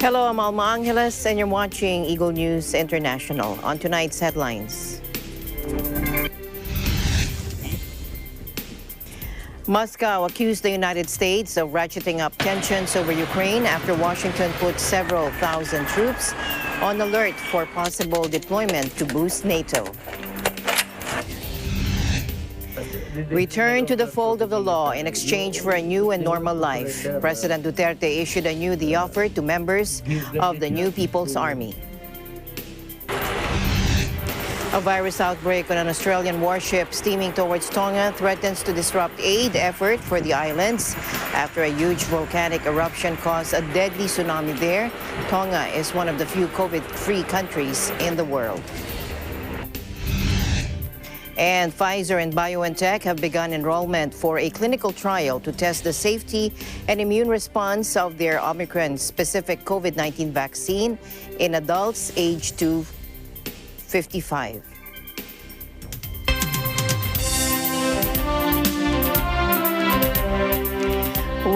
Hello, I'm Alma Angeles, and you're watching Eagle News International. On tonight's headlines. Moscow accused the United States of ratcheting up tensions over Ukraine after Washington put several thousand troops on alert for possible deployment to boost NATO. Return to the fold of the law in exchange for a new and normal life. President Duterte issued anew the offer to members of the New People's Army. A virus outbreak on an Australian warship steaming towards Tonga threatens to disrupt aid effort for the islands after a huge volcanic eruption caused a deadly tsunami there. Tonga is one of the few COVID-free countries in the world. And Pfizer and BioNTech have begun enrollment for a clinical trial to test the safety and immune response of their Omicron-specific COVID-19 vaccine in adults aged to 55.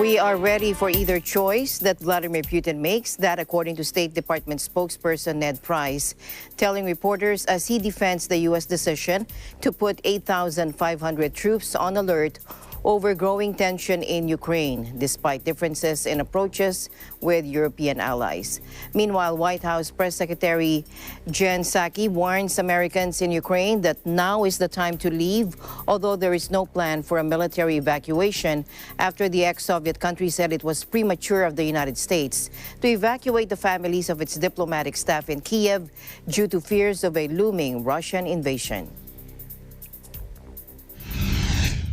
We are ready for either choice that Vladimir Putin makes, that according to State Department spokesperson Ned Price, telling reporters as he defends the U.S. decision to put 8,500 troops on alert over growing tension in Ukraine, despite differences in approaches with European allies. Meanwhile, White House Press Secretary Jen Psaki warns Americans in Ukraine that now is the time to leave, although there is no plan for a military evacuation after the ex-Soviet country said it was premature of the United States to evacuate the families of its diplomatic staff in Kiev due to fears of a looming Russian invasion.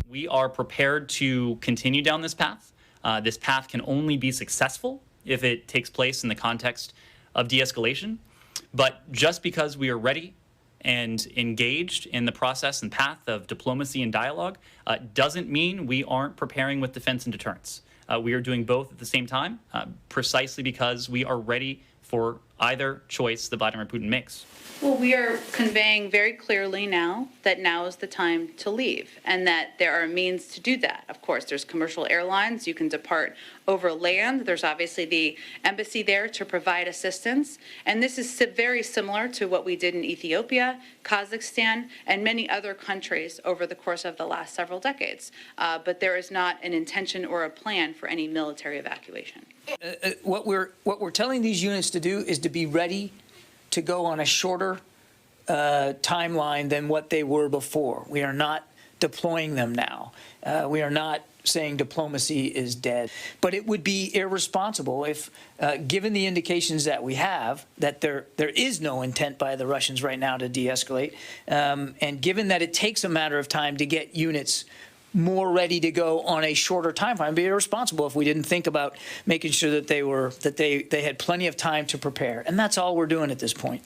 We are prepared to continue down this path. This path can only be successful if it takes place in the context of de-escalation. But just because we are ready and engaged in the process and path of diplomacy and dialogue doesn't mean we aren't preparing with defense and deterrence. We are doing both at the same time, precisely because we are ready for either choice that Vladimir Putin makes. Well, we are conveying very clearly now that now is the time to leave and that there are means to do that. Of course, there's commercial airlines. You can depart over land. There's obviously the embassy there to provide assistance. And this is very similar to what we did in Ethiopia, Kazakhstan, and many other countries over the course of the last several decades. But there is not an intention or a plan for any military evacuation. What we're telling these units to do is to be ready to go on a shorter timeline than what they were before. We are not deploying them now. We are not saying diplomacy is dead. But it would be irresponsible if, given the indications that we have, that there is no intent by the Russians right now to de-escalate, and given that it takes a matter of time to get units more ready to go on a shorter time frame. It'd be irresponsible if we didn't think about making sure that they had plenty of time to prepare. And that's all we're doing at this point.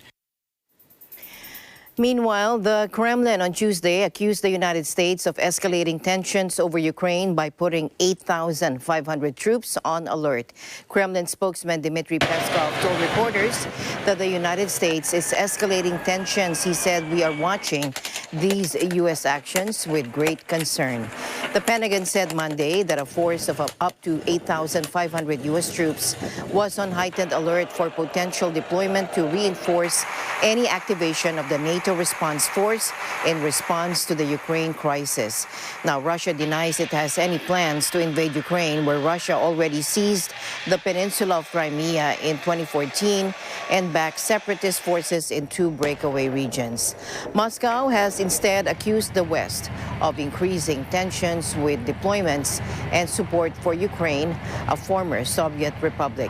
Meanwhile, the Kremlin on Tuesday accused the United States of escalating tensions over Ukraine by putting 8,500 troops on alert. Kremlin spokesman Dmitry Peskov told reporters that the United States is escalating tensions. He said, "We are watching these U.S. actions with great concern." The Pentagon said Monday that a force of up to 8,500 U.S. troops was on heightened alert for potential deployment to reinforce any activation of the NATO response force in response to the Ukraine crisis. Now, Russia denies it has any plans to invade Ukraine, where Russia already seized the peninsula of Crimea in 2014 and backed separatist forces in 2 breakaway regions. Moscow has instead accused the West of increasing tensions with deployments and support for Ukraine, a former Soviet republic.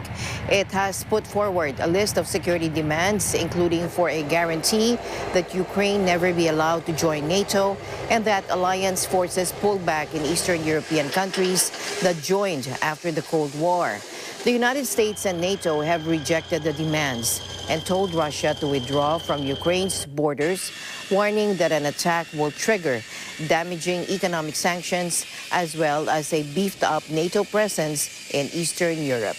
It has put forward a list of security demands, including for a guarantee that Ukraine never be allowed to join NATO and that alliance forces pull back in Eastern European countries that joined after the Cold War. The United States and NATO have rejected the demands and told Russia to withdraw from Ukraine's borders, warning that an attack will trigger damaging economic sanctions as well as a beefed-up NATO presence in Eastern Europe.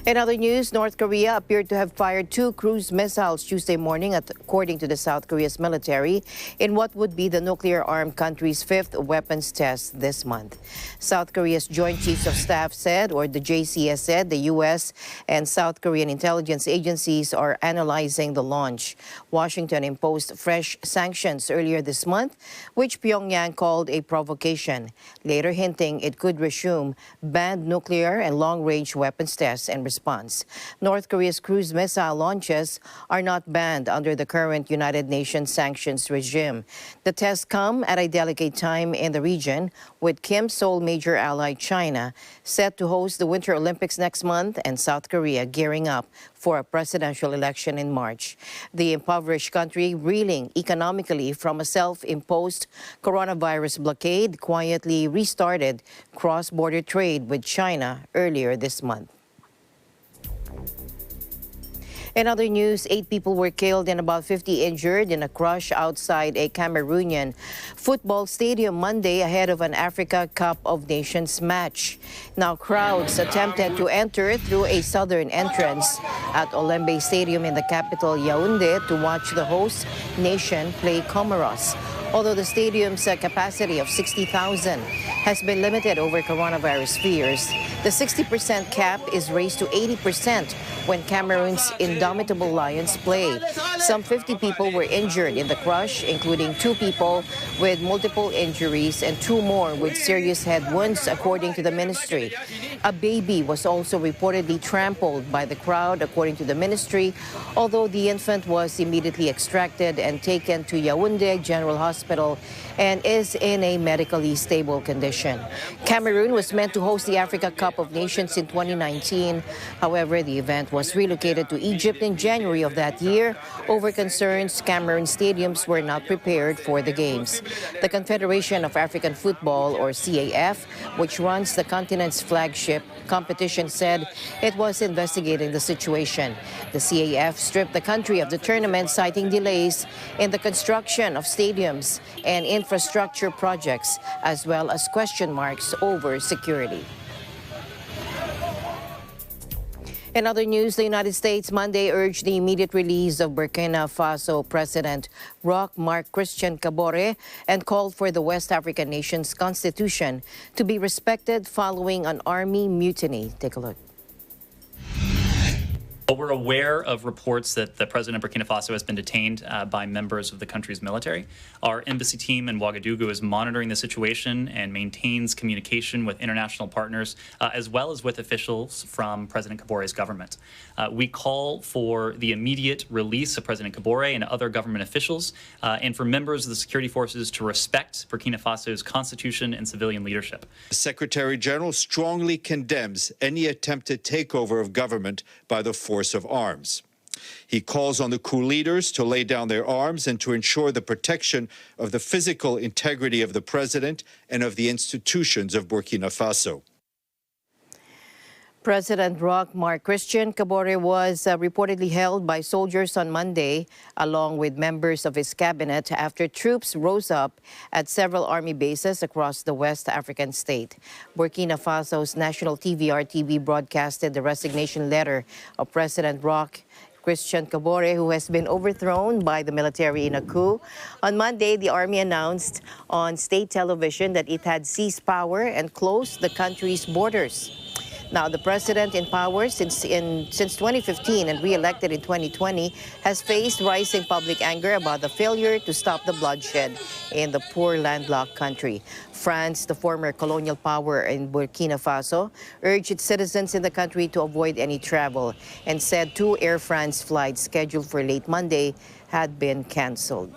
In other news, North Korea appeared to have fired 2 cruise missiles Tuesday morning, according to the South Korea's military, in what would be the nuclear-armed country's 5th weapons test this month. South Korea's Joint Chiefs of Staff said, or the JCS said, the U.S. and South Korean intelligence agencies are analyzing the launch. Washington imposed fresh sanctions earlier this month, which Pyongyang called a provocation, later hinting it could resume banned nuclear and long-range weapons tests and response. North Korea's cruise missile launches are not banned under the current United Nations sanctions regime. The tests come at a delicate time in the region, with Kim's sole major ally, China, set to host the Winter Olympics next month and South Korea gearing up for a presidential election in March. The impoverished country, reeling economically from a self-imposed coronavirus blockade, quietly restarted cross-border trade with China earlier this month. In other news, 8 people were killed and about 50 injured in a crush outside a Cameroonian football stadium Monday ahead of an Africa Cup of Nations match. Now, crowds attempted to enter through a southern entrance at Olembe Stadium in the capital Yaoundé to watch the host nation play Comoros. Although the stadium's capacity of 60,000 has been limited over coronavirus fears, the 60% cap is raised to 80% when Cameroon's indomitable Lions play. Some 50 people were injured in the crush, including 2 people with multiple injuries and 2 more with serious head wounds, according to the ministry. A baby was also reportedly trampled by the crowd, according to the ministry, although the infant was immediately extracted and taken to Yaoundé General Hospital and is in a medically stable condition. Cameroon was meant to host the Africa Cup of Nations in 2019. However, the event was relocated to Egypt in January of that year over concerns Cameroon stadiums were not prepared for the games. The Confederation of African Football, or CAF, which runs the continent's flagship competition, said it was investigating the situation. The CAF stripped the country of the tournament, citing delays in the construction of stadiums and infrastructure projects, as well as question marks over security. In other news, the United States Monday urged the immediate release of Burkina Faso President Roch Marc Christian Kabore and called for the West African nation's constitution to be respected following an army mutiny. Take a look. We're aware of reports that the president of Burkina Faso has been detained by members of the country's military. Our embassy team in Ouagadougou is monitoring the situation and maintains communication with international partners, as well as with officials from President Kabore's government. We call for the immediate release of President Kabore and other government officials, and for members of the security forces to respect Burkina Faso's constitution and civilian leadership. The Secretary General strongly condemns any attempted takeover of government by the force of arms. He calls on the coup leaders to lay down their arms and to ensure the protection of the physical integrity of the president and of the institutions of Burkina Faso. President Roch Marc Christian Kabore was reportedly held by soldiers on Monday, along with members of his cabinet, after troops rose up at several army bases across the West African state. Burkina Faso's national TV broadcasted the resignation letter of President Roch Christian Kabore, who has been overthrown by the military in a coup. On Monday, the army announced on state television that it had seized power and closed the country's borders. Now, the president in power since 2015 and re-elected in 2020 has faced rising public anger about the failure to stop the bloodshed in the poor landlocked country. France, the former colonial power in Burkina Faso, urged its citizens in the country to avoid any travel and said 2 Air France flights scheduled for late Monday had been canceled.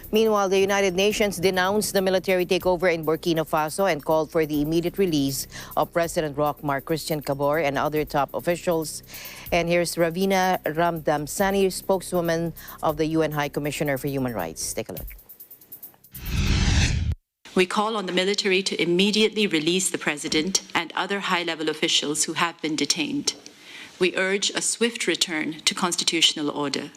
Meanwhile, the United Nations denounced the military takeover in Burkina Faso and called for the immediate release of President Roch Marc Christian Kabore and other top officials. And here's Ravina Ramdamsani, spokeswoman of the UN High Commissioner for Human Rights. Take a look. We call on the military to immediately release the president and other high-level officials who have been detained. We urge a swift return to constitutional order.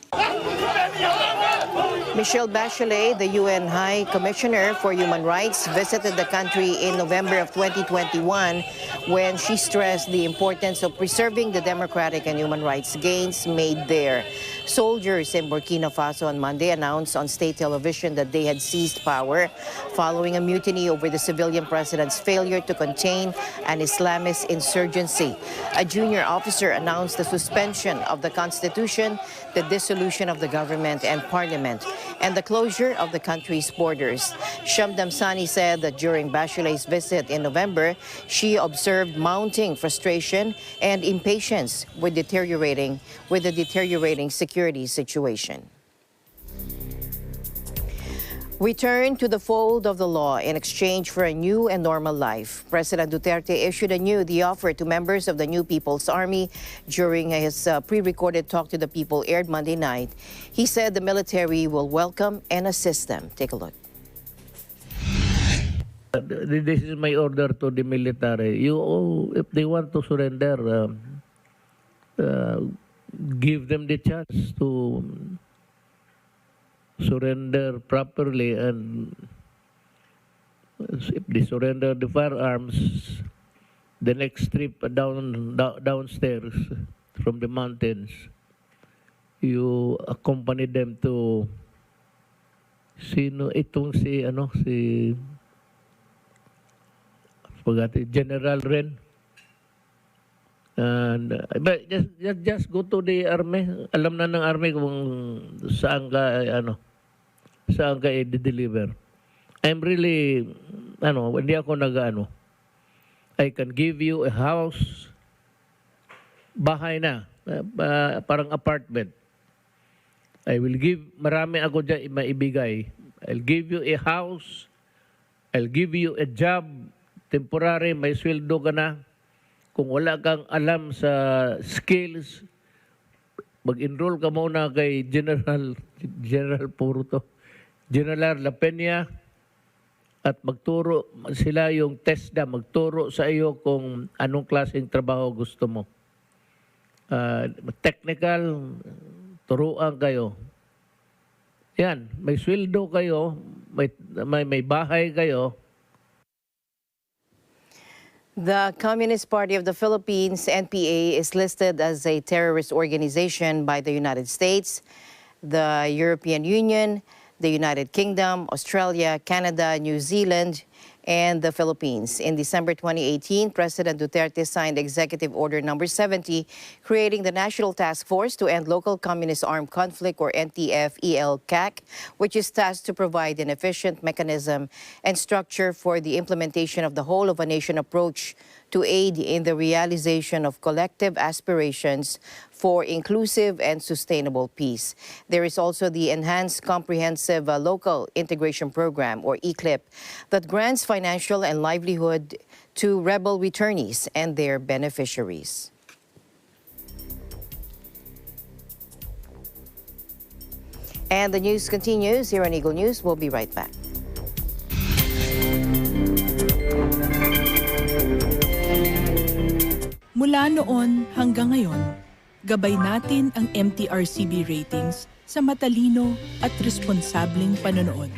Michelle Bachelet, the UN High Commissioner for Human Rights, visited the country in November of 2021 when she stressed the importance of preserving the democratic and human rights gains made there. Soldiers in Burkina Faso on Monday announced on state television that they had seized power following a mutiny over the civilian president's failure to contain an Islamist insurgency. A junior officer announced the suspension of the constitution, the dissolution of the government and parliament, and the closure of the country's borders. Shamdam Sani said that during Bachelet's visit in November, she observed mounting frustration and impatience with the deteriorating security situation. Return to the fold of the law in exchange for a new and normal life. President Duterte issued anew the offer to members of the New People's Army during his pre-recorded talk to the people aired Monday night. He said the military will welcome and assist them. Take a look. This is my order to the military. If they want to surrender, give them the chance to surrender properly, and if they surrender the firearms, the next trip downstairs from the mountains, you accompany them to General Ren. And but just go to the army. Alam na ng army kung saan ka i-deliver. I'm really hindi ako I can give you a house, bahay na, parang apartment. I will give, marami ako dyan maibigay. I'll give you a house, I'll give you a job, temporary, may sweldo ka na. Kung wala kang alam sa skills, mag-enroll ka muna kay General La Peña, at magturo sila yung TESDA, magturo sa iyo kung anong klaseng trabaho gusto mo. Technical, turuan kayo. Yan, may sweldo kayo, may bahay kayo. The Communist Party of the Philippines, NPA, is listed as a terrorist organization by the United States, the European Union, the United Kingdom, Australia, Canada, New Zealand, and the Philippines. In December 2018, President Duterte signed Executive Order Number 70, creating the National Task Force to End Local Communist Armed Conflict, or NTF-EL-CAC, which is tasked to provide an efficient mechanism and structure for the implementation of the whole-of-a-nation approach to aid in the realization of collective aspirations for inclusive and sustainable peace. There is also the Enhanced Comprehensive Local Integration Program, or ECLIP, that grants financial and livelihood to rebel returnees and their beneficiaries. And the news continues here on Eagle News. We'll be right back. Mula noon hanggang ngayon, gabay natin ang MTRCB ratings sa matalino at responsableng panonood.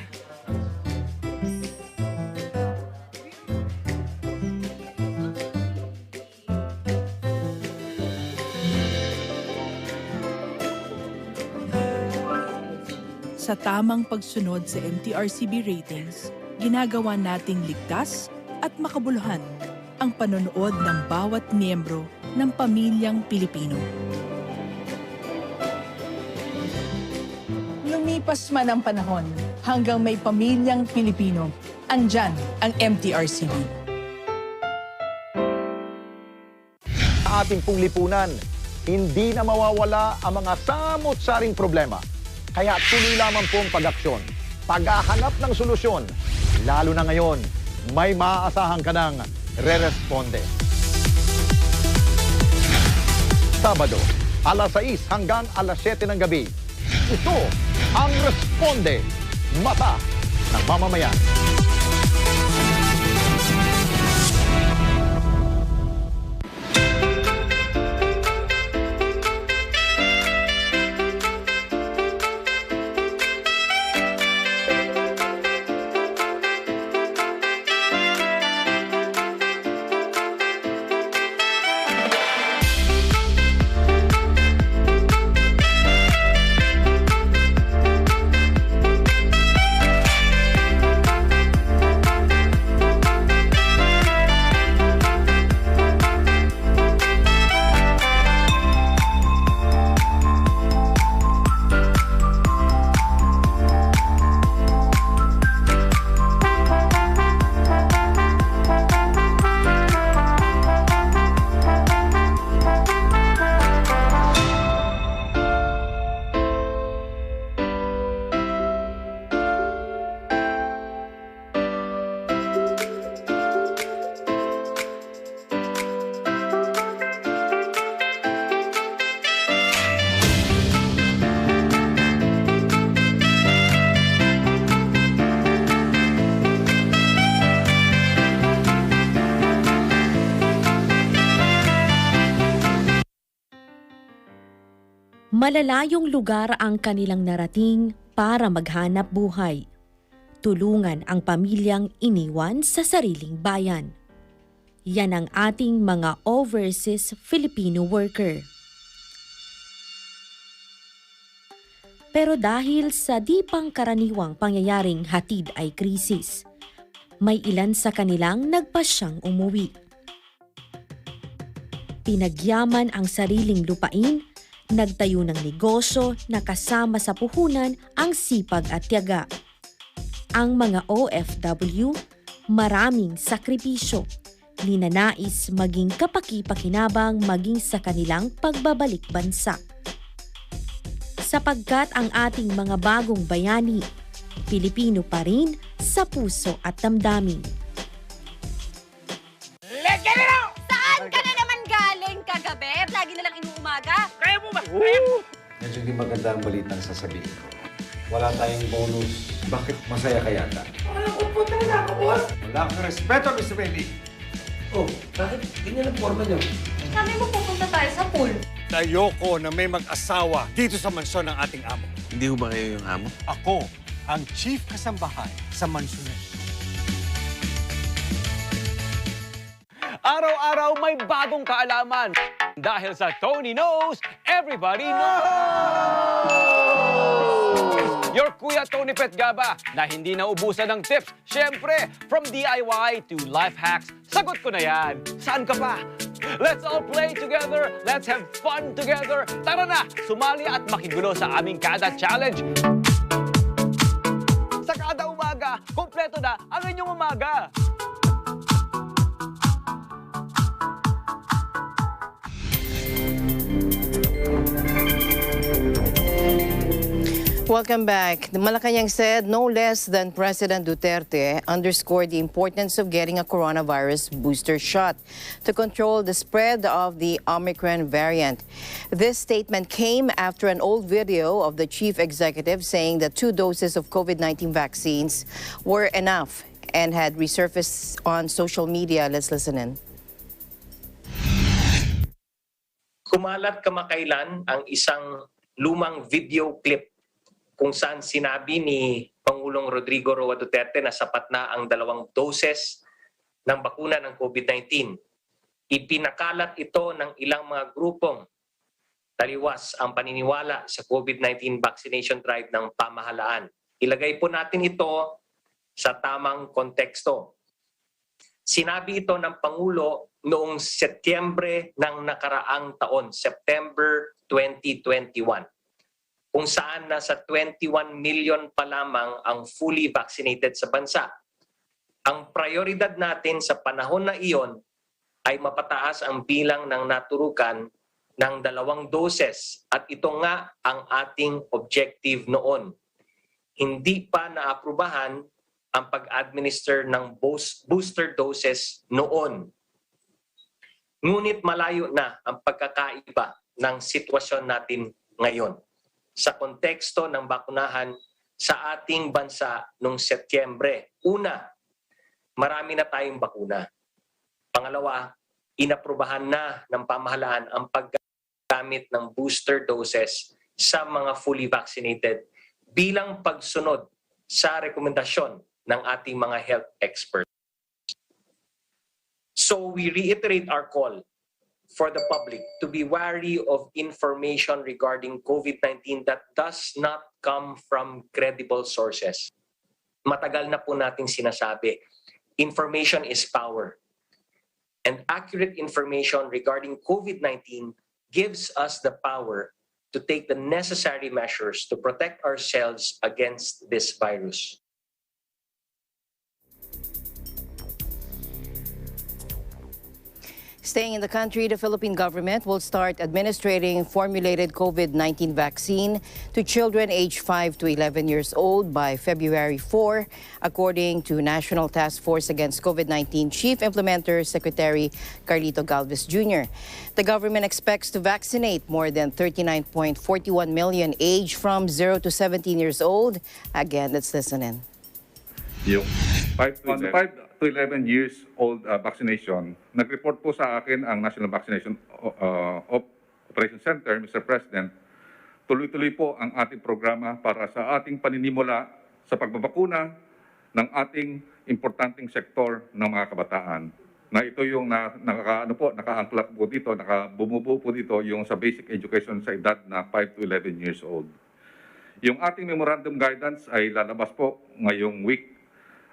Sa tamang pagsunod sa MTRCB ratings, ginagawa nating ligtas at makabuluhan ang panonood ng bawat miyembro ng pamilyang Pilipino. Lumipas man ang panahon, hanggang may pamilyang Pilipino, andyan ang MTRCB. Sa ating pong lipunan, hindi na mawawala ang mga samot-saring problema. Kaya tuloy lamang pong pag-aksyon, paghahanap ng solusyon. Lalo na ngayon, may maaasahan ka ng re-responde. Sabado, alas 6 hanggang alas 7 ng gabi. Ito ang Responde, mata ng mamamayan. Malalayong lugar ang kanilang narating para maghanap buhay. Tulungan ang pamilyang iniwan sa sariling bayan. Yan ang ating mga overseas Filipino worker. Pero dahil sa di pangkaraniwang pangyayaring hatid ay krisis, may ilan sa kanilang nagpasyang umuwi. Pinagyaman ang sariling lupain, nagtayo ng negosyo na kasama sa puhunan ang sipag at tiyaga. Ang mga OFW, maraming sakripisyo, ninanais maging kapaki-pakinabang maging sa kanilang pagbabalik bansa. Sapagkat ang ating mga bagong bayani, Pilipino pa rin sa puso at damdamin. Saan ka na naman galing kagabi? Lagi na lang inuumaga. Kaya mo ba? Medyo hindi maganda ang balitang sasabihin ko. Wala tayong bonus. Bakit masaya ka yata? Walang upo talaga ako, boss. Wala kang respeto, Mr. Benny. Oh, bakit ganyan ang forma niyo? Sabi mo pupunta tayo sa pool. Ayoko na may mag-asawa dito sa mansyon ng ating amo. Hindi ho ba kayo yung amo? Ako ang chief kasambahay sa mansyon. Araw-araw may bagong kaalaman. Dahil sa Tony Knows, everybody knows! Your Kuya Tony Petgaba na hindi naubusan ng tips. Siyempre, from DIY to life hacks, sagot ko na yan. Saan ka pa? Let's all play together. Let's have fun together. Tara na, sumali at makigulo sa aming Kada Challenge. Sa kada umaga, kompleto na ang inyong umaga. Welcome back. The Malacanang said no less than President Duterte underscored the importance of getting a coronavirus booster shot to control the spread of the Omicron variant. This statement came after an old video of the chief executive saying that 2 doses of COVID-19 vaccines were enough and had resurfaced on social media. Let's listen in. Kumalat kamakailan ang isang lumang video clip kung saan sinabi ni Pangulong Rodrigo Roa Duterte na sapat na ang 2 doses ng bakuna ng COVID-19. Ipinakalat ito ng ilang mga grupong taliwas ang paniniwala sa COVID-19 vaccination drive ng pamahalaan. Ilagay po natin ito sa tamang konteksto. Sinabi ito ng Pangulo noong Setyembre ng nakaraang taon, September 2021. Kung saan nasa 21 million pa lamang ang fully vaccinated sa bansa. Ang prioridad natin sa panahon na iyon ay mapataas ang bilang ng naturukan ng 2 doses at ito nga ang ating objective noon. Hindi pa naaprubahan ang pag-administer ng booster doses noon. Ngunit malayo na ang pagkakaiba ng sitwasyon natin ngayon sa konteksto ng bakunahan sa ating bansa noong Setyembre. Una, marami na tayong bakuna. Pangalawa, inaprubahan na ng pamahalaan ang paggamit ng booster doses sa mga fully vaccinated bilang pagsunod sa rekomendasyon ng ating mga health experts. So we reiterate our call for the public to be wary of information regarding COVID-19 that does not come from credible sources. Matagal na po nating sinasabi, information is power. And accurate information regarding COVID-19 gives us the power to take the necessary measures to protect ourselves against this virus. Staying in the country, the Philippine government will start administering formulated COVID-19 vaccine to children aged 5 to 11 years old by February 4, according to National Task Force Against COVID-19 Chief Implementer Secretary Carlito Galvez Jr. The government expects to vaccinate more than 39.41 million aged from 0 to 17 years old. Again, let's listen in. Yung 5 to 11 years old vaccination, nag-report po sa akin ang National Vaccination Operation Center, Mr. President, tuloy-tuloy po ang ating programa para sa ating paninimula sa pagbabakuna ng ating importanteng sektor ng mga kabataan. Na ito yung nakaangklap po dito, bumubuo po dito yung sa basic education sa edad na 5 to 11 years old. Yung ating memorandum guidance ay lalabas po ngayong week.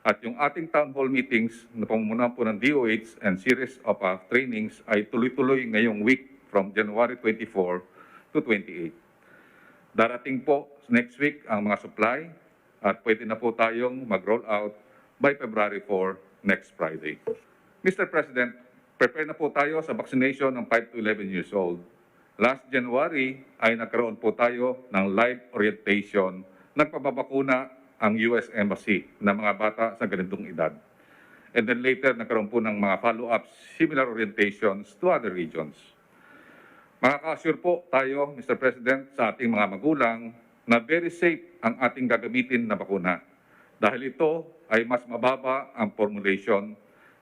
At yung ating town hall meetings na pamumunuan po ng DOH and series of trainings ay tuloy-tuloy ngayong week from January 24 to 28. Darating po next week ang mga supply at pwede na po tayong mag-roll out by February 4 next Friday. Mr. President, prepare na po tayo sa vaccination ng 5 to 11 years old. Last January ay nagkaroon po tayo ng live orientation. Nagpababakuna ang US Embassy ng mga bata sa ganitong edad. And then later, nagkaroon po ng mga follow-ups, similar orientations to other regions. Makaka-assure po tayo, Mr. President, sa ating mga magulang na very safe ang ating gagamitin na bakuna. Dahil ito ay mas mababa ang formulation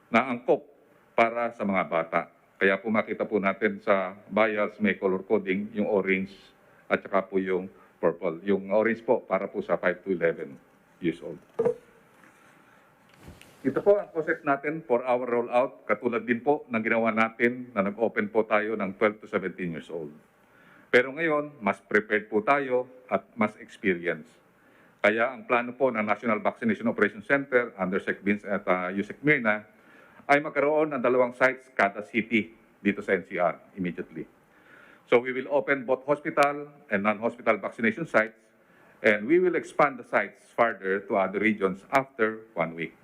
na angkop para sa mga bata. Kaya po makita po natin sa vials may color coding, yung orange at saka po yung purple. Yung orange po para po sa 5 to 11 years old. Ito po ang concept natin for our rollout, katulad din po ng ginawa natin na nag-open po tayo ng 12 to 17 years old. Pero ngayon, mas prepared po tayo at mas experience. Kaya ang plano po ng National Vaccination Operations Center under Sec Vince at USEC Myrna ay magkaroon ng 2 sites kada city dito sa NCR immediately. So we will open both hospital and non-hospital vaccination sites, and we will expand the sites further to other regions after 1 week.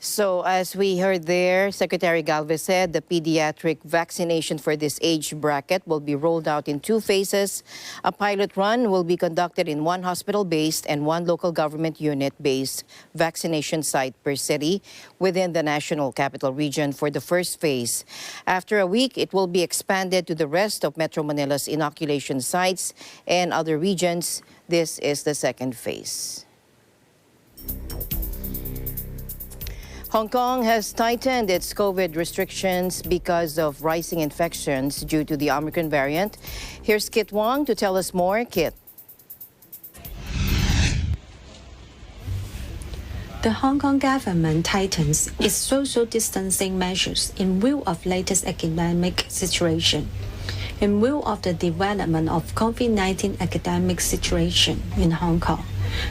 So as we heard there, Secretary Galvez said the pediatric vaccination for this age bracket will be rolled out in 2 phases. A pilot run will be conducted in 1 hospital-based and 1 local government unit-based vaccination site per city within the National Capital Region for the first phase. After a week, it will be expanded to the rest of Metro Manila's inoculation sites and other regions. This is the second phase. Hong Kong has tightened its COVID restrictions because of rising infections due to the Omicron variant. Here's Kit Wong to tell us more. Kit. The Hong Kong government tightens its social distancing measures in view of latest academic situation. In view of the development of COVID-19 academic situation in Hong Kong,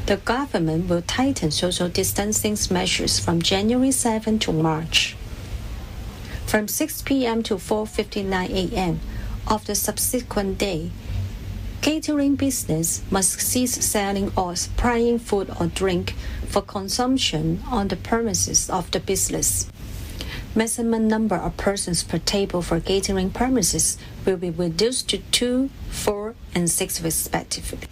the government will tighten social distancing measures from January 7 to March. From 6 p.m. to 4:59 a.m. of the subsequent day, catering business must cease selling or supplying food or drink for consumption on the premises of the business. Maximum number of persons per table for catering premises will be reduced to 2, 4, and 6 respectively.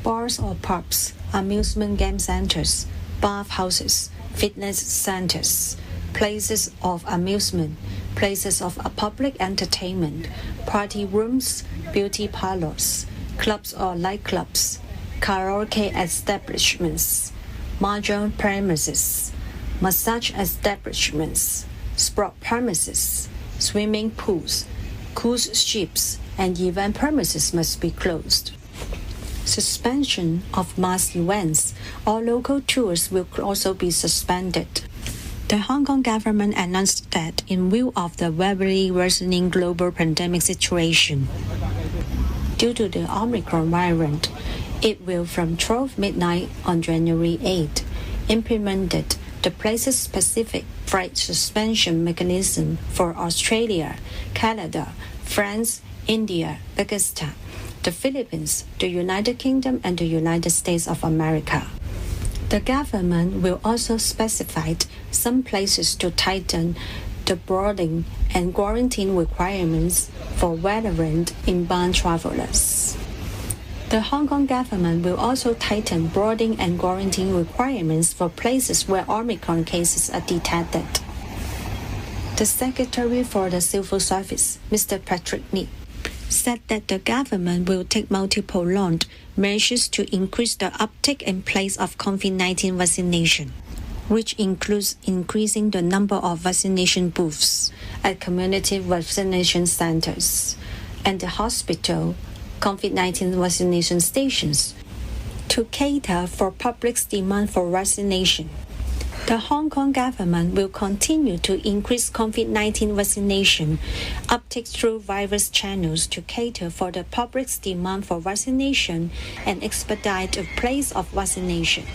Bars or pubs, amusement game centers, bathhouses, fitness centers, places of amusement, places of public entertainment, party rooms, beauty parlors, clubs or nightclubs, karaoke establishments, mahjong premises, massage establishments, sport premises, swimming pools, cruise ships, and event premises must be closed. Suspension of mass events or local tours will also be suspended. The Hong Kong government announced that in view of the rapidly worsening global pandemic situation, due to the Omicron variant, it will from 12 midnight on January 8 implemented the places-specific flight suspension mechanism for Australia, Canada, France, India, Pakistan, the Philippines, the United Kingdom, and the United States of America. The government will also specify some places to tighten the boarding and quarantine requirements for veteran inbound travelers. The Hong Kong government will also tighten boarding and quarantine requirements for places where Omicron cases are detected. The Secretary for the Civil Service, Mr. Patrick Ni, said that the government will take multi-pronged measures to increase the uptake and pace of COVID-19 vaccination, which includes increasing the number of vaccination booths at community vaccination centers, and the hospital COVID-19 vaccination stations to cater for public's demand for vaccination. The Hong Kong government will continue to increase COVID-19 vaccination uptake through various channels to cater for the public's demand for vaccination and expedite the place of vaccination.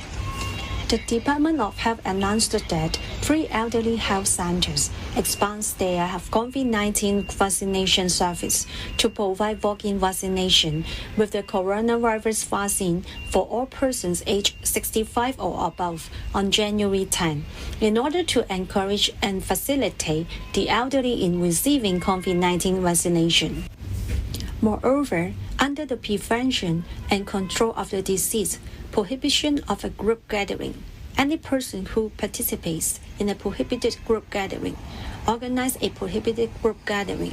The Department of Health announced that 3 elderly health centers expand their COVID-19 vaccination service to provide walk-in vaccination with the coronavirus vaccine for all persons aged 65 or above on January 10, in order to encourage and facilitate the elderly in receiving COVID-19 vaccination. Moreover, under the Prevention and Control of the Disease Prohibition of a Group Gathering, any person who participates in a prohibited group gathering, organizes a prohibited group gathering,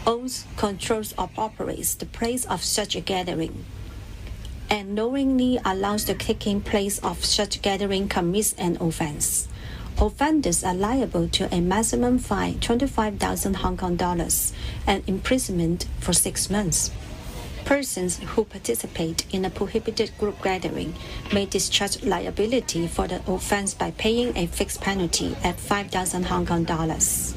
owns, controls, or operates the place of such a gathering, and knowingly allows the taking place of such gathering commits an offense. Offenders are liable to a maximum fine 25,000 Hong Kong dollars and imprisonment for 6 months. Persons who participate in a prohibited group gathering may discharge liability for the offense by paying a fixed penalty at 5,000 Hong Kong dollars.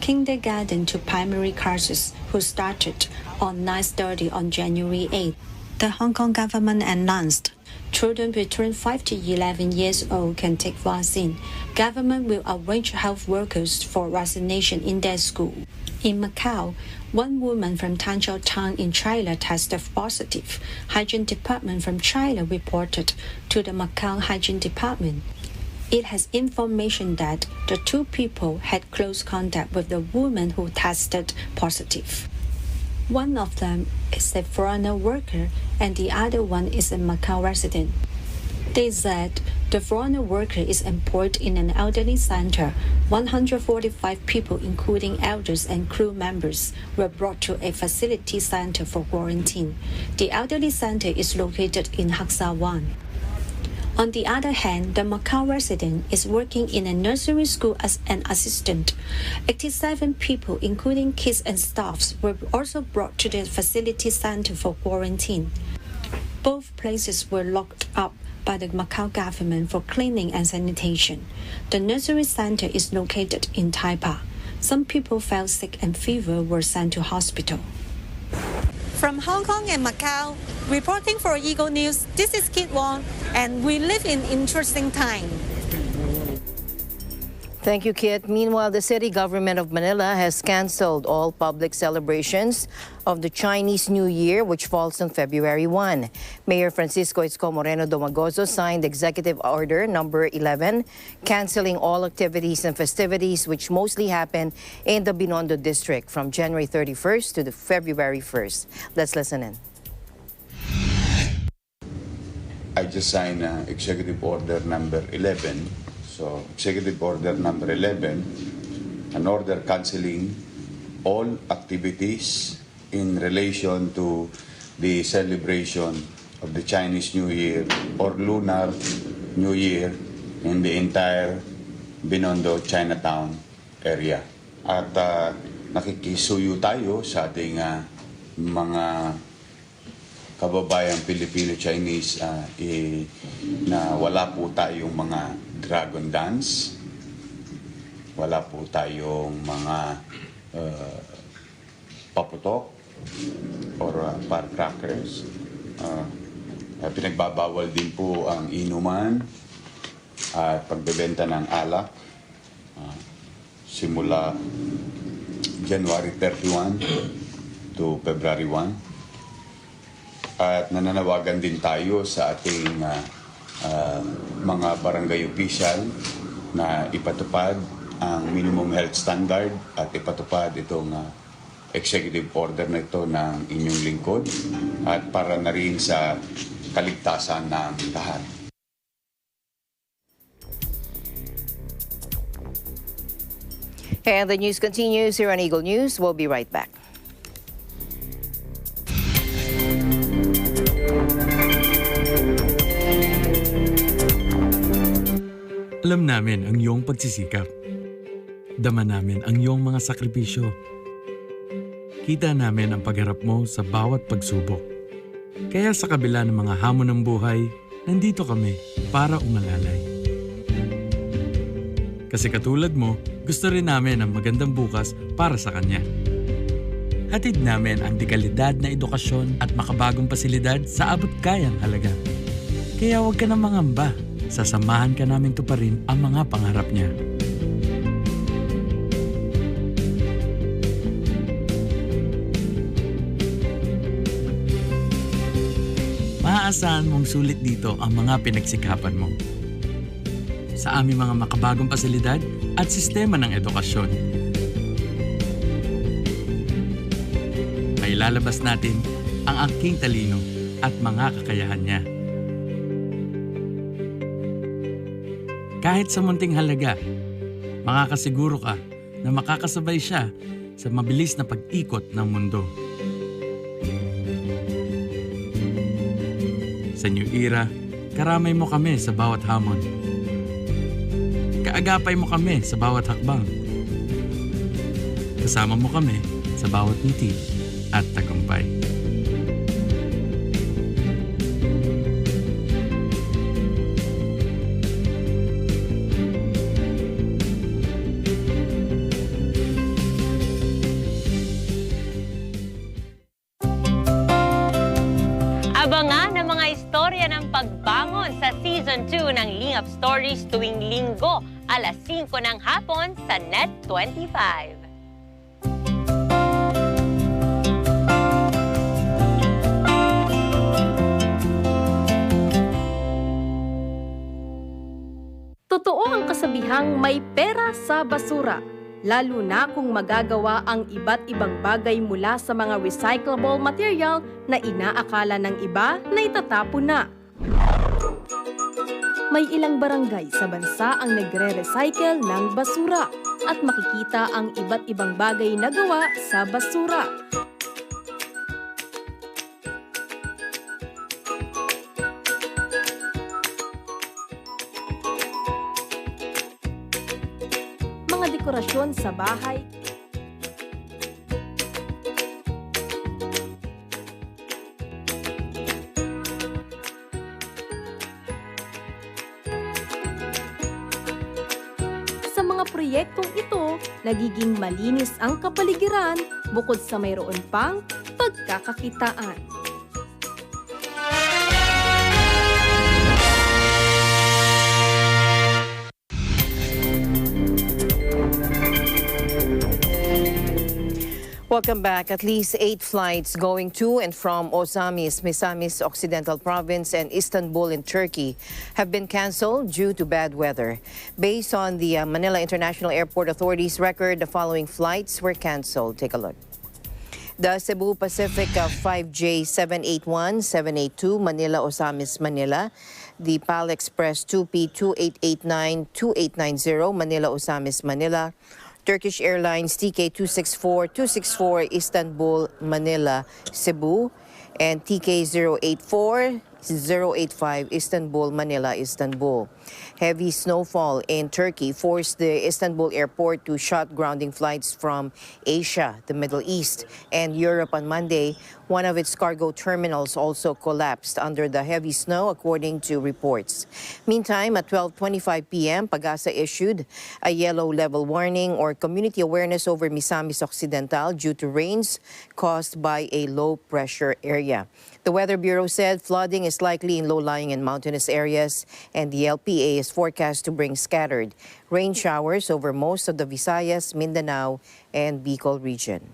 Kindergarten to primary classes who started on 9:30 on January 8. The Hong Kong government announced children between 5 to 11 years old can take vaccine. Government will arrange health workers for vaccination in their school. In Macau, one woman from Tanzhou town in China tested positive. Hygiene department from China reported to the Macau Hygiene Department. It has information that the 2 people had close contact with the woman who tested positive. One of them is a foreigner worker and the other one is a Macau resident. They said the foreigner worker is employed in an elderly center. 145 people, including elders and crew members, were brought to a facility center for quarantine. The elderly center is located in Haksa 1. On the other hand, the Macau resident is working in a nursery school as an assistant. 87 people, including kids and staffs, were also brought to the facility center for quarantine. Both places were locked up by the Macau government for cleaning and sanitation. The nursery center is located in Taipa. Some people felt sick and fever were sent to hospital. From Hong Kong and Macau, reporting for Eagle News, this is Kit Wong, and we live in interesting time. Thank you, Kit. Meanwhile, the city government of Manila has canceled all public celebrations of the Chinese New Year, which falls on February 1. Mayor Francisco Itzco Moreno Domagoso signed Executive Order number 11, canceling all activities and festivities which mostly happen in the Binondo district from January 31st to the February 1st. Let's listen in. I just signed Executive Order number 11. So, Executive Order number 11, an order canceling all activities in relation to the celebration of the Chinese New Year or Lunar New Year in the entire Binondo, Chinatown area. At nakikisuyo tayo sa ating mga kababayang Pilipino-Chinese na wala po tayong mga dragon dance, wala po tayong mga paputok or firecrackers. Pinagbabawal din po ang inuman at pagbebenta ng alak simula January 31 to February 1. At nananawagan din tayo sa ating mga barangay official na ipatupad ang minimum health standard at ipatupad itong executive order na ito ng inyong lingkod at para na rin sa kaligtasan ng lahat. And the news continues here on Eagle News. We'll be right back. Alam namin ang iyong pagsisikap. Dama namin ang iyong mga sakripisyo. Nakikita namin ang pagharap mo sa bawat pagsubok. Kaya sa kabila ng mga hamon ng buhay, nandito kami para umalalay. Kasi katulad mo, gusto rin namin ang magandang bukas para sa kanya. Hatid namin ang dekalidad na edukasyon at makabagong pasilidad sa abot kayang halaga. Kaya huwag ka na mangamba. Sasamahan ka namin tuparin ang mga pangarap niya. Maaasahan mong sulit dito ang mga pinagsikapan mo. Sa aming mga makabagong pasilidad at sistema ng edukasyon. May lalabas natin ang aking talino at mga kakayahan niya. Kahit sa munting halaga, makakasiguro ka na makakasabay siya sa mabilis na pag-ikot ng mundo. Sa New Era, karamay mo kami sa bawat hamon. Kaagapay mo kami sa bawat hakbang. Kasama mo kami sa bawat ngiti at tagumpay. Abangan ang mga istorya ng pagbangon sa Season 2 ng Lingap Stories tuwing Linggo, alas 5 ng hapon sa Net 25. Totoo ang kasabihang may pera sa basura, lalo na kung magagawa ang iba't ibang bagay mula sa mga recyclable material na inaakala ng iba na itatapon na. May ilang barangay sa bansa ang nagre-recycle ng basura at makikita ang iba't ibang bagay na gawa sa basura. Mga dekorasyon sa bahay, sa mga proyektong ito, nagiging malinis ang kapaligiran bukod sa mayroon pang pagkakakitaan. Welcome back. At least 8 flights going to and from Osamis, Misamis Occidental Province and Istanbul in Turkey have been canceled due to bad weather. Based on the Manila International Airport Authority's record, the following flights were canceled. Take a look. The Cebu Pacific 5J781-782 Manila Osamis Manila. The PAL Express 2P2889-2890 Manila Osamis Manila. Turkish Airlines TK264-264 Istanbul, Manila, Cebu, and TK084-085 Istanbul, Manila, Istanbul. Heavy snowfall in Turkey forced the Istanbul airport to shut grounding flights from Asia, the Middle East, and Europe on Monday. One of its cargo terminals also collapsed under the heavy snow, according to reports. Meantime, at 12:25 p.m., Pagasa issued a yellow level warning or community awareness over Misamis Occidental due to rains caused by a low-pressure area. The Weather Bureau said flooding is likely in low-lying and mountainous areas, and the LPA is forecast to bring scattered rain showers over most of the Visayas, Mindanao, and Bicol region.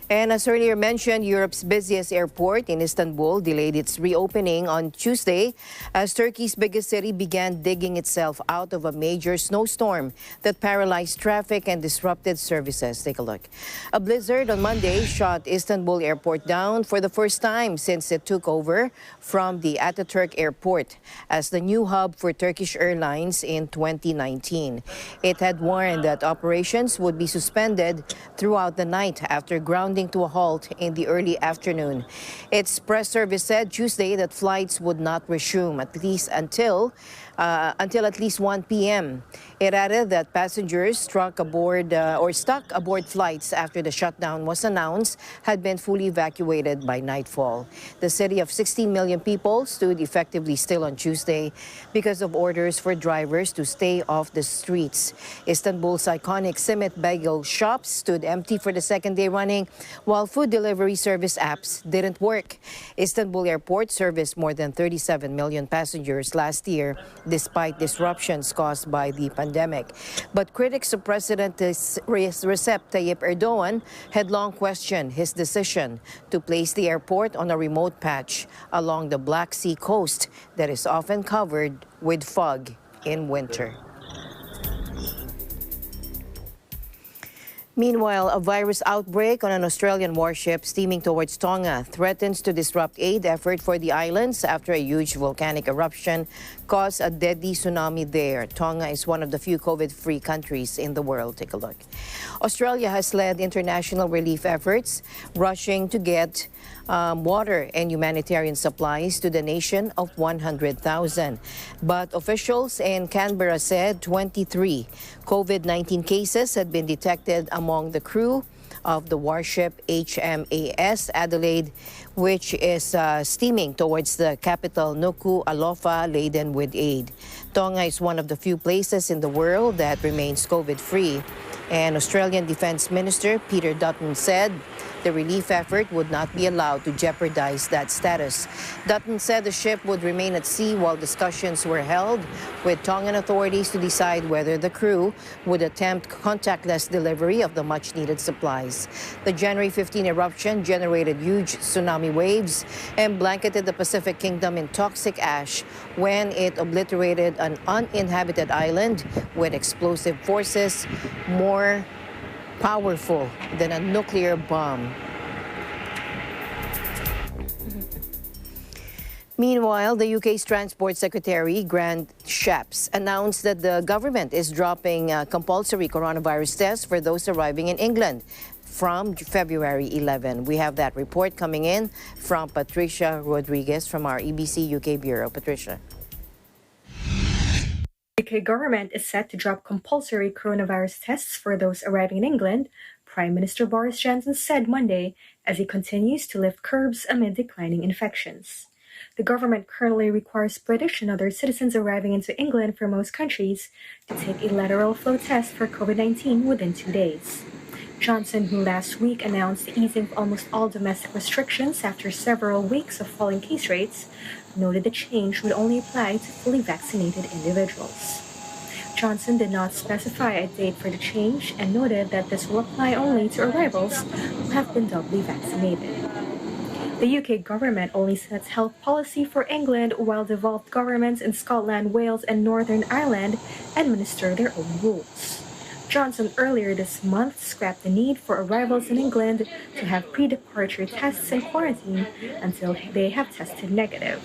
And as earlier mentioned, Europe's busiest airport in Istanbul delayed its reopening on Tuesday as Turkey's biggest city began digging itself out of a major snowstorm that paralyzed traffic and disrupted services. Take a look. A blizzard on Monday shot Istanbul airport down for the first time since it took over from the Ataturk airport as the new hub for Turkish Airlines in 2019. It had warned that operations would be suspended throughout the night after grounding to a halt in the early afternoon. Its press service said Tuesday that flights would not resume, at least until until at least 1 p.m. It added that passengers stuck aboard flights after the shutdown was announced had been fully evacuated by nightfall. The city of 16 million people stood effectively still on Tuesday because of orders for drivers to stay off the streets. Istanbul's iconic Simit bagel shops stood empty for the second day running, while food delivery service apps didn't work. Istanbul Airport serviced more than 37 million passengers last year, despite disruptions caused by the pandemic. But critics of President Recep Tayyip Erdogan had long questioned his decision to place the airport on a remote patch along the Black Sea coast that is often covered with fog in winter. Meanwhile, a virus outbreak on an Australian warship steaming towards Tonga threatens to disrupt aid effort for the islands after a huge volcanic eruption caused a deadly tsunami there. Tonga is one of the few COVID-free countries in the world. Take a look. Australia has led international relief efforts, rushing to get water and humanitarian supplies to the nation of 100,000. But officials in Canberra said 23 COVID-19 cases had been detected among the crew of the warship HMAS Adelaide, which is steaming towards the capital Nuku Alofa laden with aid. Tonga is one of the few places in the world that remains COVID-free. And Australian Defence Minister Peter Dutton said the relief effort would not be allowed to jeopardize that status. Dutton said the ship would remain at sea while discussions were held with Tongan authorities to decide whether the crew would attempt contactless delivery of the much-needed supplies. The January 15 eruption generated huge tsunami waves and blanketed the Pacific Kingdom in toxic ash when it obliterated an uninhabited island with explosive forces more powerful than a nuclear bomb. Meanwhile, the UK's Transport Secretary, Grant Shapps, announced that the government is dropping compulsory coronavirus tests for those arriving in England from February 11. We have that report coming in from Patricia Rodriguez from our EBC UK Bureau. Patricia. The UK government is set to drop compulsory coronavirus tests for those arriving in England, Prime Minister Boris Johnson said Monday as he continues to lift curbs amid declining infections. The government currently requires British and other citizens arriving into England from most countries to take a lateral flow test for COVID-19 within 2 days. Johnson, who last week announced the easing of almost all domestic restrictions after several weeks of falling case rates, noted the change would only apply to fully vaccinated individuals. Johnson did not specify a date for the change and noted that this will apply only to arrivals who have been doubly vaccinated. The UK government only sets health policy for England, while devolved governments in Scotland, Wales, and Northern Ireland administer their own rules. Johnson earlier this month scrapped the need for arrivals in England to have pre-departure tests and quarantine until they have tested negative.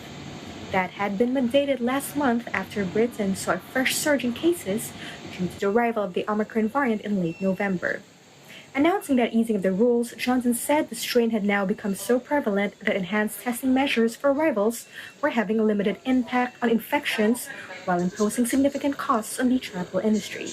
That had been mandated last month after Britain saw a fresh surge in cases due to the arrival of the Omicron variant in late November. Announcing that easing of the rules, Johnson said the strain had now become so prevalent that enhanced testing measures for arrivals were having a limited impact on infections while imposing significant costs on the travel industry.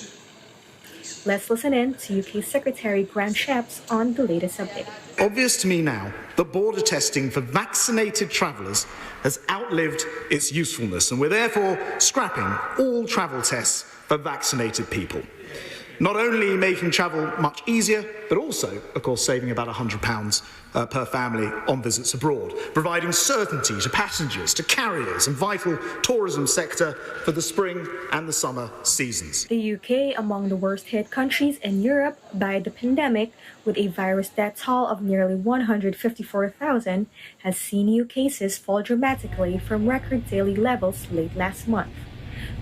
Let's listen in to UK Secretary Grant Shapps on the latest update. Obvious to me now that border testing for vaccinated travellers has outlived its usefulness, and we're therefore scrapping all travel tests for vaccinated people. Not only making travel much easier, but also, of course, saving about £100 per family on visits abroad, providing certainty to passengers, to carriers and vital tourism sector for the spring and the summer seasons. The UK, among the worst hit countries in Europe by the pandemic, with a virus death toll of nearly 154,000, has seen new cases fall dramatically from record daily levels late last month.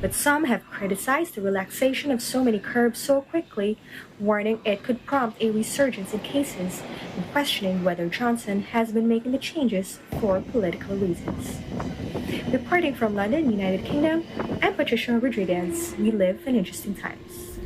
But some have criticized the relaxation of so many curbs so quickly, warning it could prompt a resurgence in cases and questioning whether Johnson has been making the changes for political reasons. Reporting from London, United Kingdom, I'm Patricia Rodriguez. We live in interesting times.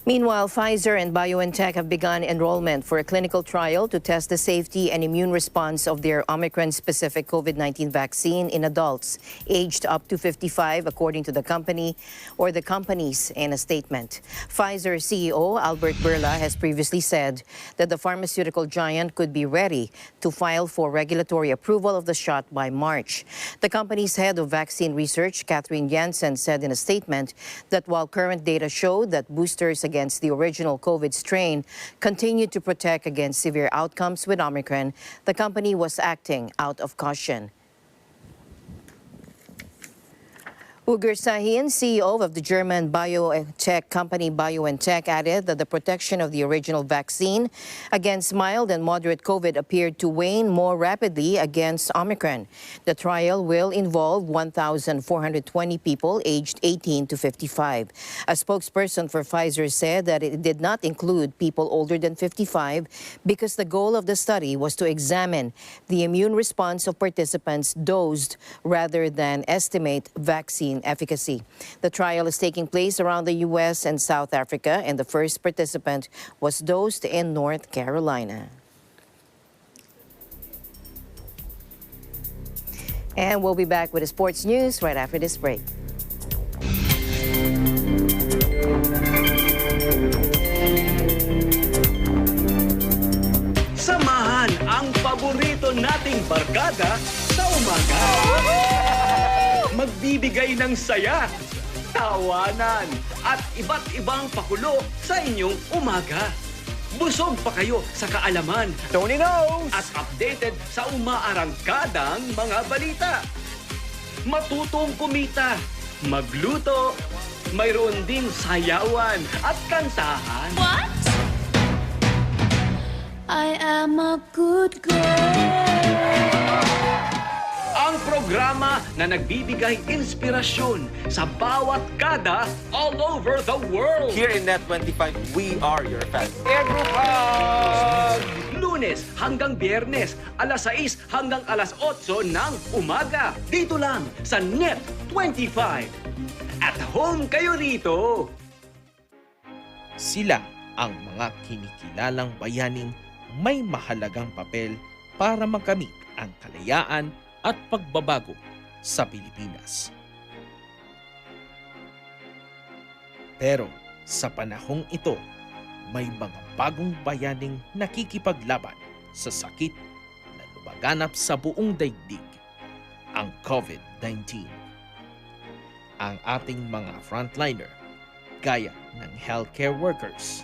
Meanwhile, Pfizer and BioNTech have begun enrollment for a clinical trial to test the safety and immune response of their Omicron-specific COVID-19 vaccine in adults aged up to 55, according to the company or the companies in a statement. Pfizer CEO Albert Bourla has previously said that the pharmaceutical giant could be ready to file for regulatory approval of the shot by March. The company's head of vaccine research, Catherine Jansen, said in a statement that while current data showed that boosters against the original COVID strain continued to protect against severe outcomes with Omicron, the company was acting out of caution. Ugur Sahin, CEO of the German biotech company BioNTech, added that the protection of the original vaccine against mild and moderate COVID appeared to wane more rapidly against Omicron. The trial will involve 1,420 people aged 18 to 55. A spokesperson for Pfizer said that it did not include people older than 55 because the goal of the study was to examine the immune response of participants dosed rather than estimate vaccine efficacy. The trial is taking place around the U.S. and South Africa, and the first participant was dosed in North Carolina. And we'll be back with the sports news right after this break. Samahan ang paborito nating barkada sa umaga. Magbibigay ng saya, tawanan, at iba't ibang pakulo sa inyong umaga. Busog pa kayo sa kaalaman, Tony Knows, at updated sa umaarangkadang mga balita. Matutong kumita, magluto, mayroon ding sayawan at kantahan. What? I am a good girl. Ang programa na nagbibigay inspirasyon sa bawat kada all over the world. Here in Net25, we are your fans. Lunes hanggang Biyernes, alas 6 hanggang alas 8 ng umaga. Dito lang sa Net25. At home kayo rito. Sila ang mga kinikilalang bayaning may mahalagang papel para makamit ang kalayaan at pagbabago sa Pilipinas. Pero sa panahong ito, may mga bagong bayaning nakikipaglaban sa sakit na lumaganap sa buong daigdig, ang COVID-19. Ang ating mga frontliner, gaya ng healthcare workers,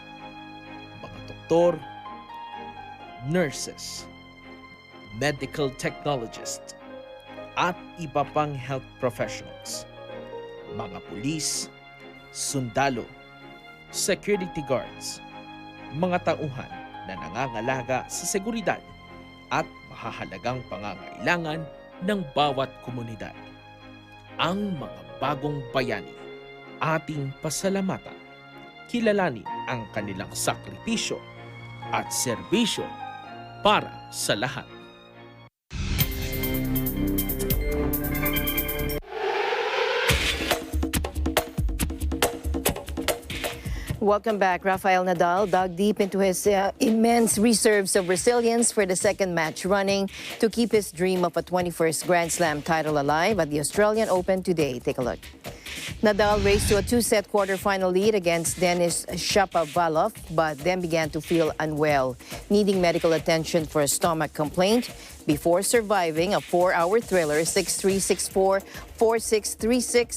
mga doktor, nurses, medical technologists, at iba pang health professionals, mga pulis, sundalo, security guards, mga tauhan na nangangalaga sa seguridad at mahahalagang pangangailangan ng bawat komunidad. Ang mga bagong bayani, ating pasalamatan, kilalanin ang kanilang sakripisyo at serbisyo para sa lahat. Welcome back. Rafael Nadal dug deep into his immense reserves of resilience for the second match running to keep his dream of a 21st Grand Slam title alive at the Australian Open today. Take a look. Nadal raced to a two-set quarterfinal lead against Denis Shapovalov, but then began to feel unwell, needing medical attention for a stomach complaint before surviving a 4-hour thriller 6-3, 6-4, 4-6, 3-6,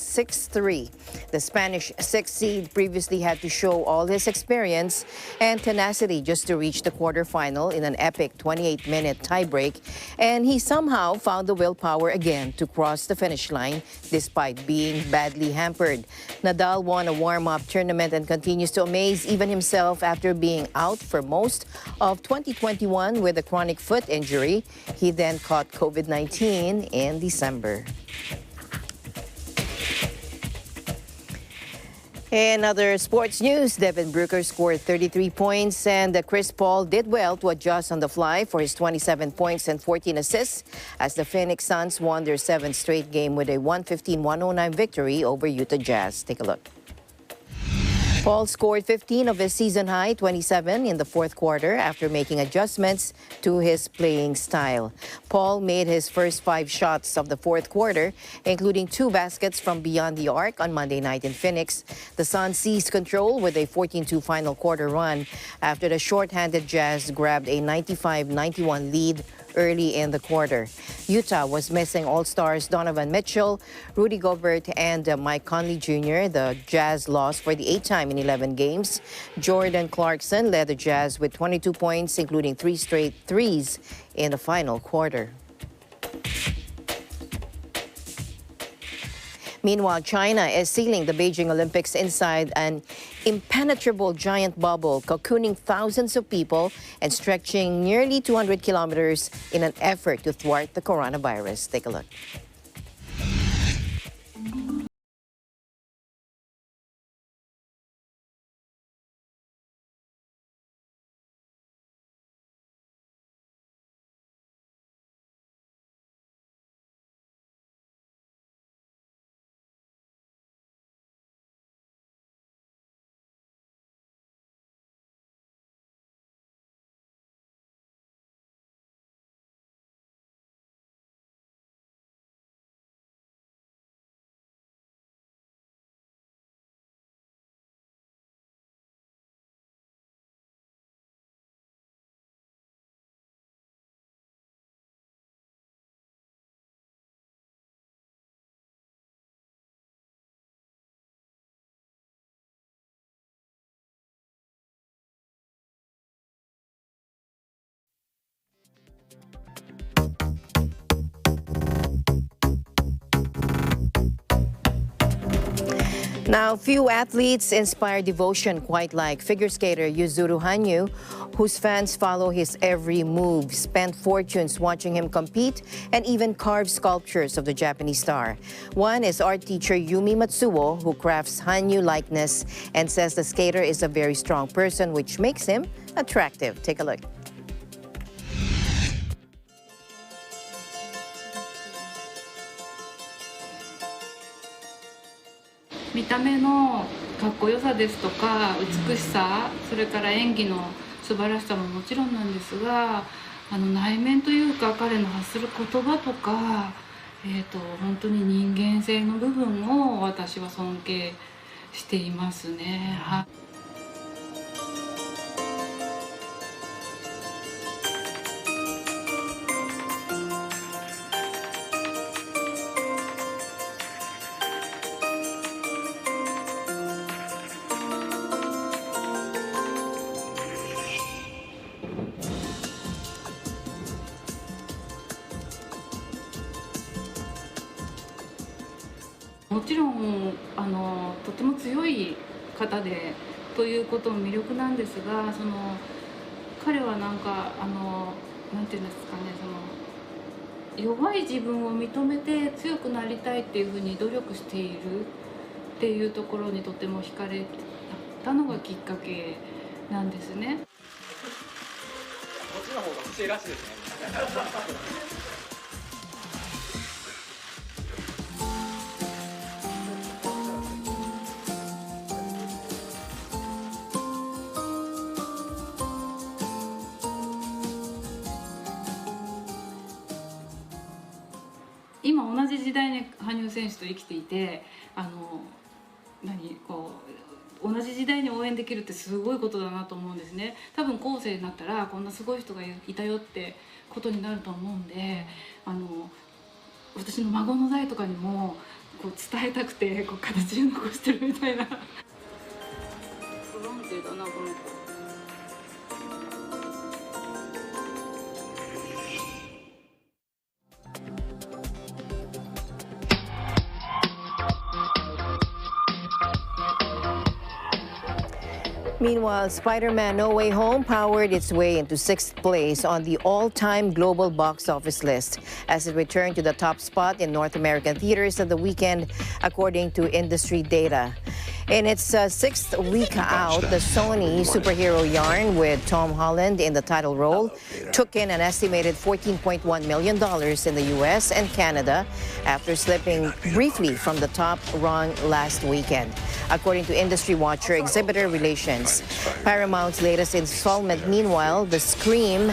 6-3. The Spanish sixth seed previously had to show all his experience and tenacity just to reach the quarterfinal in an epic 28-minute tiebreak, and he somehow found the willpower again to cross the finish line despite being badly hampered. Nadal won a warm-up tournament and continues to amaze even himself after being out for most of 2021 with a chronic foot injury. He then caught COVID-19 in December. In other sports news, Devin Booker scored 33 points and Chris Paul did well to adjust on the fly for his 27 points and 14 assists as the Phoenix Suns won their seventh straight game with a 115-109 victory over Utah Jazz. Take a look. Paul scored 15 of his season-high 27 in the fourth quarter after making adjustments to his playing style. Paul made his first 5 shots of the fourth quarter, including 2 baskets from beyond the arc on Monday night in Phoenix. The Suns seized control with a 14-2 final quarter run after the short-handed Jazz grabbed a 95-91 lead early in the quarter. Utah was missing All-Stars Donovan Mitchell, Rudy Gobert, and Mike Conley Jr. The Jazz lost for the 8th time in 11 games. Jordan Clarkson led the Jazz with 22 points, including 3 straight threes in the final quarter. Meanwhile, China is sealing the Beijing Olympics inside an impenetrable giant bubble, cocooning thousands of people and stretching nearly 200 kilometers in an effort to thwart the coronavirus. Take a look. Now, few athletes inspire devotion quite like figure skater Yuzuru Hanyu, whose fans follow his every move, spent fortunes watching him compete, and even carve sculptures of the Japanese star. One is art teacher Yumi Matsuo, who crafts Hanyu likeness and says the skater is a very strong person, which makes him attractive. Take a look. 見た目のかっこよさですとか美しさ、それから演技の素晴らしさももちろんなんですが、内面というか彼の発する言葉とか、本当に人間性の部分を私は尊敬していますね。もちろんとても強い方でということも魅力なんですが、彼はなんかなんていうんですかね、弱い自分を認めて強くなりたいっていうふうに努力しているっていうところにとても惹かれたのがきっかけなんですね。こっちの方が不正らしいですね。今同じ時代に羽生選手と生きていて、同じ時代に応援できるってすごいことだなと思うんですね。多分後世になったらこんなすごい人がいたよってことになると思うんで、私の孫の代とかにもこう伝えたくて形を残してるみたいな。不安定だなこの子。Meanwhile, Spider-Man No Way Home powered its way into 6th place on the all-time global box office list as it returned to the top spot in North American theaters of the weekend, according to industry data. In its sixth week out, the Sony superhero yarn with Tom Holland in the title role took in an estimated $14.1 million in the U.S. and Canada after slipping briefly from the top rung last weekend. According to industry watcher Exhibitor Relations, Paramount's latest installment, meanwhile, the Scream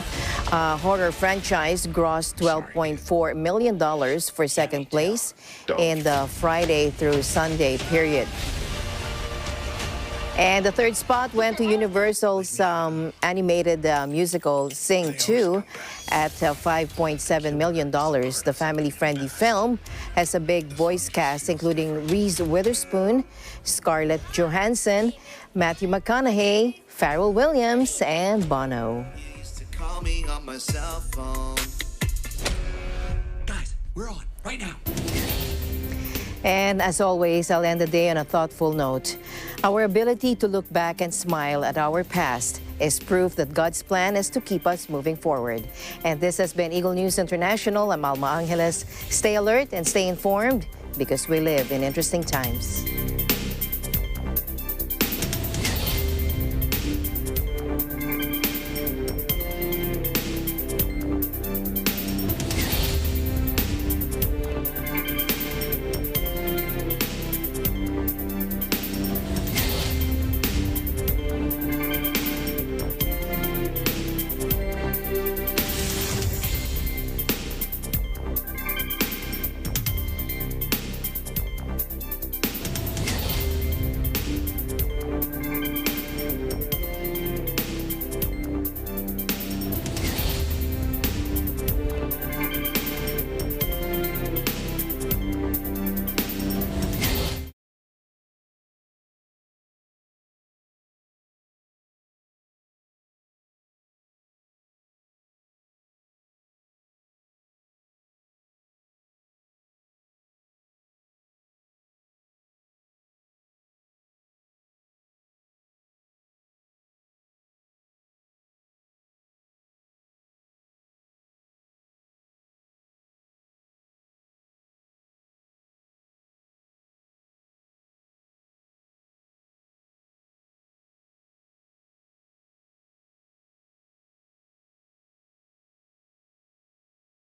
horror franchise grossed $12.4 million for second place in the Friday through Sunday period. And the third spot went to Universal's animated musical Sing 2 at $5.7 million. The family-friendly film has a big voice cast including Reese Witherspoon, Scarlett Johansson, Matthew McConaughey, Pharrell Williams, and Bono. Guys, we're on right now. And as always, I'll end the day on a thoughtful note. Our ability to look back and smile at our past is proof that God's plan is to keep us moving forward. And this has been Eagle News International. I'm Alma Angeles. Stay alert and stay informed because we live in interesting times.